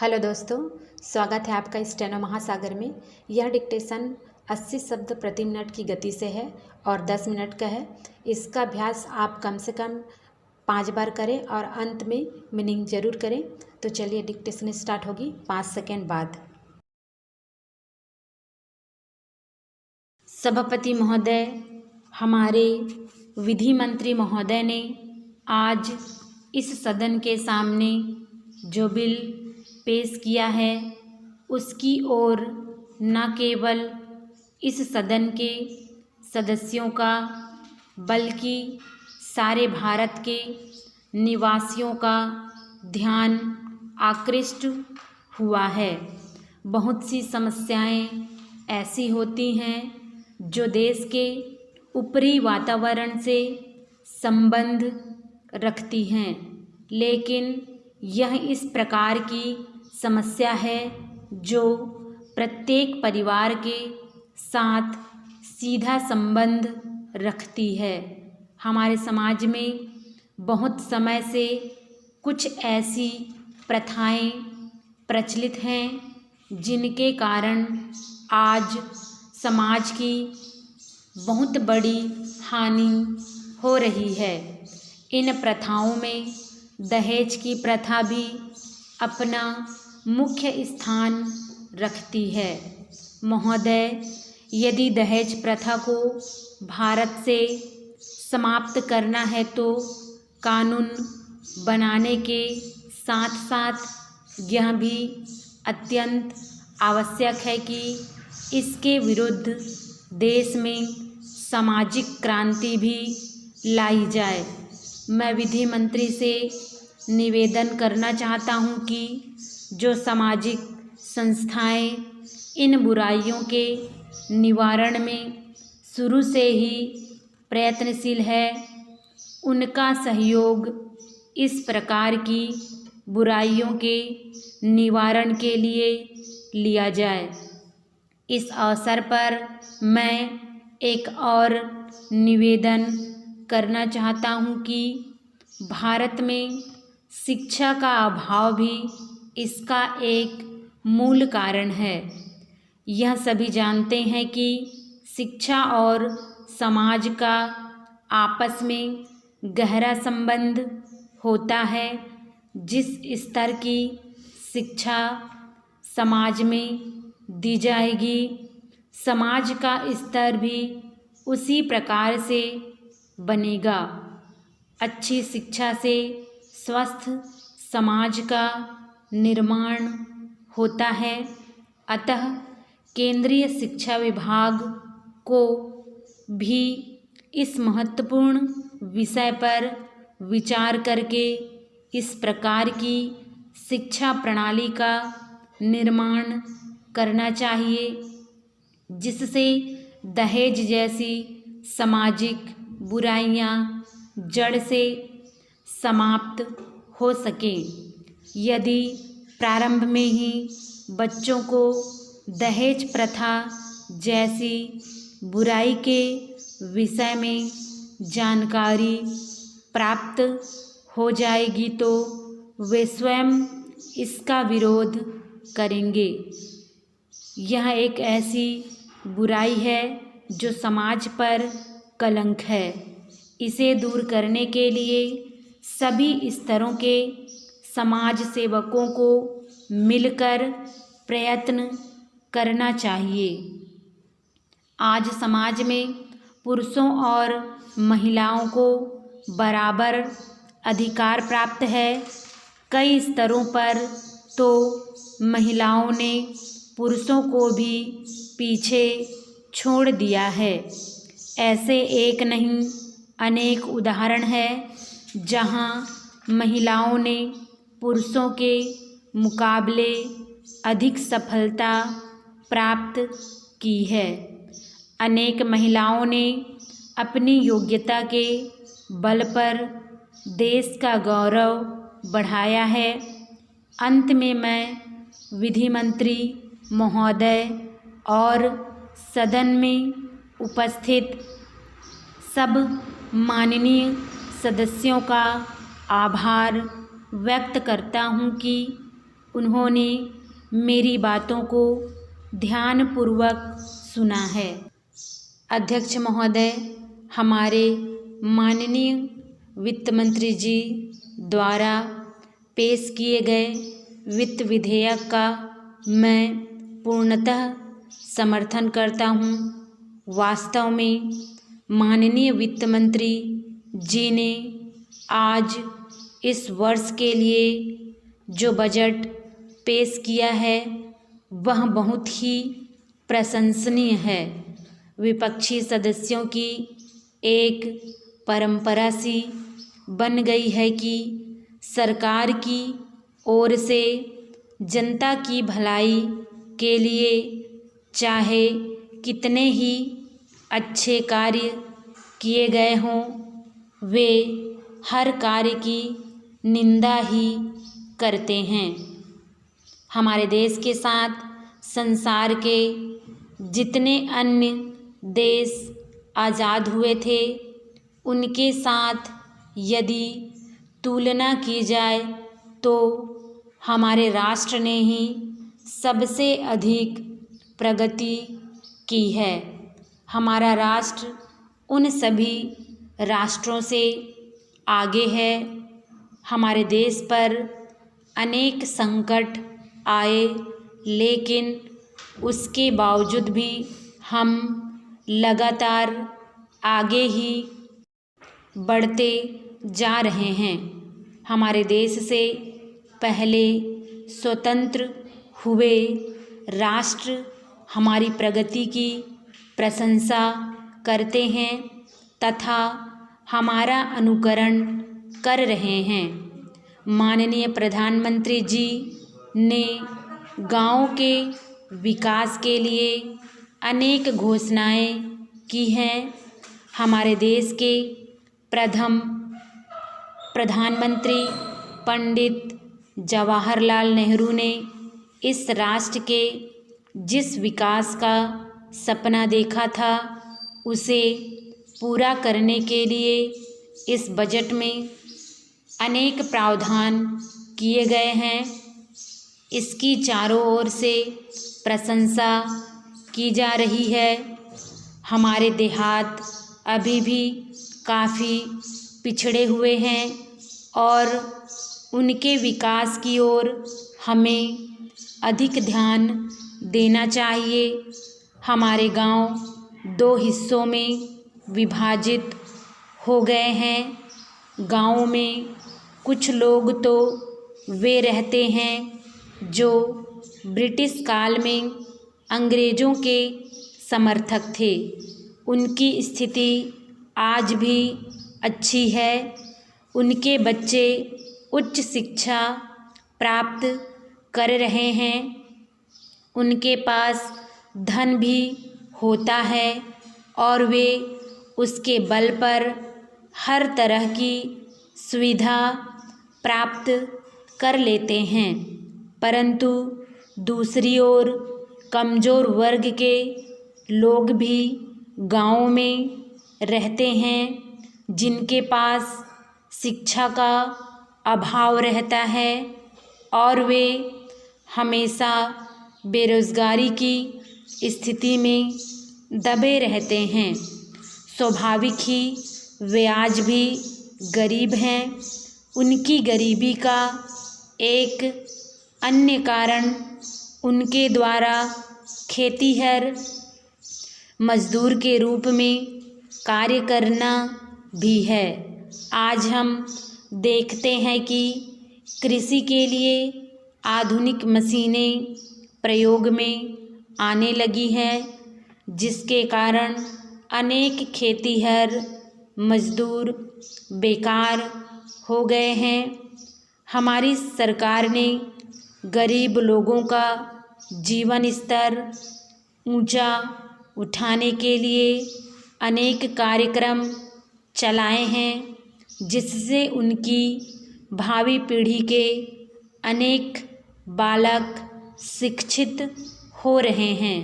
Hello दोस्तों, स्वागत है आपका स्टेनो महासागर में। यह डिक्टेशन 80 शब्द प्रति मिनट की गति से है और 10 मिनट का है। इसका अभ्यास आप कम से कम 5 बार करें और अंत में मीनिंग ज़रूर करें। तो चलिए डिक्टेशन स्टार्ट होगी 5 सेकेंड बाद। सभापति महोदय, हमारे विधि मंत्री महोदय ने आज इस सदन के सामने जो बिल पेश किया है उसकी ओर न केवल इस सदन के सदस्यों का बल्कि सारे भारत के निवासियों का ध्यान आकृष्ट हुआ है। बहुत सी समस्याएं ऐसी होती हैं जो देश के ऊपरी वातावरण से संबंध रखती हैं, लेकिन यह इस प्रकार की समस्या है जो प्रत्येक परिवार के साथ सीधा संबंध रखती है। हमारे समाज में बहुत समय से कुछ ऐसी प्रथाएं प्रचलित हैं जिनके कारण आज समाज की बहुत बड़ी हानि हो रही है। इन प्रथाओं में दहेज की प्रथा भी अपना मुख्य स्थान रखती है। महोदय, यदि दहेज प्रथा को भारत से समाप्त करना है तो कानून बनाने के साथ साथ यह भी अत्यंत आवश्यक है कि इसके विरुद्ध देश में सामाजिक क्रांति भी लाई जाए। मैं विधि मंत्री से निवेदन करना चाहता हूं कि जो सामाजिक संस्थाएं इन बुराइयों के निवारण में शुरू से ही प्रयत्नशील है, उनका सहयोग इस प्रकार की बुराइयों के निवारण के लिए लिया जाए। इस अवसर पर मैं एक और निवेदन करना चाहता हूं कि भारत में शिक्षा का अभाव भी इसका एक मूल कारण है। यह सभी जानते हैं कि शिक्षा और समाज का आपस में गहरा संबंध होता है। जिस स्तर की शिक्षा समाज में दी जाएगी, समाज का स्तर भी उसी प्रकार से बनेगा। अच्छी शिक्षा से स्वस्थ समाज का निर्माण होता है। अतः केंद्रीय शिक्षा विभाग को भी इस महत्वपूर्ण विषय पर विचार करके इस प्रकार की शिक्षा प्रणाली का निर्माण करना चाहिए जिससे दहेज जैसी सामाजिक बुराइयां जड़ से समाप्त हो सकें। यदि प्रारंभ में ही बच्चों को दहेज प्रथा जैसी बुराई के विषय में जानकारी प्राप्त हो जाएगी तो वे स्वयं इसका विरोध करेंगे। यह एक ऐसी बुराई है जो समाज पर कलंक है। इसे दूर करने के लिए सभी स्तरों के समाज सेवकों को मिलकर प्रयत्न करना चाहिए। आज समाज में पुरुषों और महिलाओं को बराबर अधिकार प्राप्त है। कई स्तरों पर तो महिलाओं ने पुरुषों को भी पीछे छोड़ दिया है। ऐसे एक नहीं अनेक उदाहरण है जहां महिलाओं ने पुरुषों के मुकाबले अधिक सफलता प्राप्त की है। अनेक महिलाओं ने अपनी योग्यता के बल पर देश का गौरव बढ़ाया है। अंत में मैं विधि मंत्री महोदय और सदन में उपस्थित सब माननीय सदस्यों का आभार व्यक्त करता हूं कि उन्होंने मेरी बातों को ध्यानपूर्वक सुना है। अध्यक्ष महोदय, हमारे माननीय वित्त मंत्री जी द्वारा पेश किए गए वित्त विधेयक का मैं पूर्णतः समर्थन करता हूँ। वास्तव में माननीय वित्त मंत्री जी ने आज इस वर्ष के लिए जो बजट पेश किया है वह बहुत ही प्रशंसनीय है। विपक्षी सदस्यों की एक परंपरा सी बन गई है कि सरकार की ओर से जनता की भलाई के लिए चाहे कितने ही अच्छे कार्य किए गए हों, वे हर कार्य की निंदा ही करते हैं। हमारे देश के साथ संसार के जितने अन्य देश आज़ाद हुए थे उनके साथ यदि तुलना की जाए तो हमारे राष्ट्र ने ही सबसे अधिक प्रगति की है। हमारा राष्ट्र उन सभी राष्ट्रों से आगे है। हमारे देश पर अनेक संकट आए, लेकिन उसके बावजूद भी हम लगातार आगे ही बढ़ते जा रहे हैं। हमारे देश से पहले स्वतंत्र हुए राष्ट्र हमारी प्रगति की प्रशंसा करते हैं तथा हमारा अनुकरण कर रहे हैं। माननीय प्रधानमंत्री जी ने गाँव के विकास के लिए अनेक घोषणाएं की हैं। हमारे देश के प्रथम प्रधानमंत्री पंडित जवाहरलाल नेहरू ने इस राष्ट्र के जिस विकास का सपना देखा था उसे पूरा करने के लिए इस बजट में अनेक प्रावधान किए गए हैं। इसकी चारों ओर से प्रशंसा की जा रही है। हमारे देहात अभी भी काफ़ी पिछड़े हुए हैं और उनके विकास की ओर हमें अधिक ध्यान देना चाहिए। हमारे गांव 2 हिस्सों में विभाजित हो गए हैं। गाँव में कुछ लोग तो वे रहते हैं जो ब्रिटिश काल में अंग्रेज़ों के समर्थक थे। उनकी स्थिति आज भी अच्छी है। उनके बच्चे उच्च शिक्षा प्राप्त कर रहे हैं। उनके पास धन भी होता है और वे उसके बल पर हर तरह की सुविधा प्राप्त कर लेते हैं। परंतु दूसरी ओर कमज़ोर वर्ग के लोग भी गाँव में रहते हैं जिनके पास शिक्षा का अभाव रहता है और वे हमेशा बेरोज़गारी की स्थिति में दबे रहते हैं। स्वाभाविक ही वे आज भी गरीब हैं। उनकी गरीबी का एक अन्य कारण उनके द्वारा खेतीहर मजदूर के रूप में कार्य करना भी है। आज हम देखते हैं कि कृषि के लिए आधुनिक मशीनें प्रयोग में आने लगी हैं, जिसके कारण अनेक खेतीहर मजदूर बेकार हो गए हैं। हमारी सरकार ने गरीब लोगों का जीवन स्तर ऊंचा उठाने के लिए अनेक कार्यक्रम चलाए हैं, जिससे उनकी भावी पीढ़ी के अनेक बालक शिक्षित हो रहे हैं।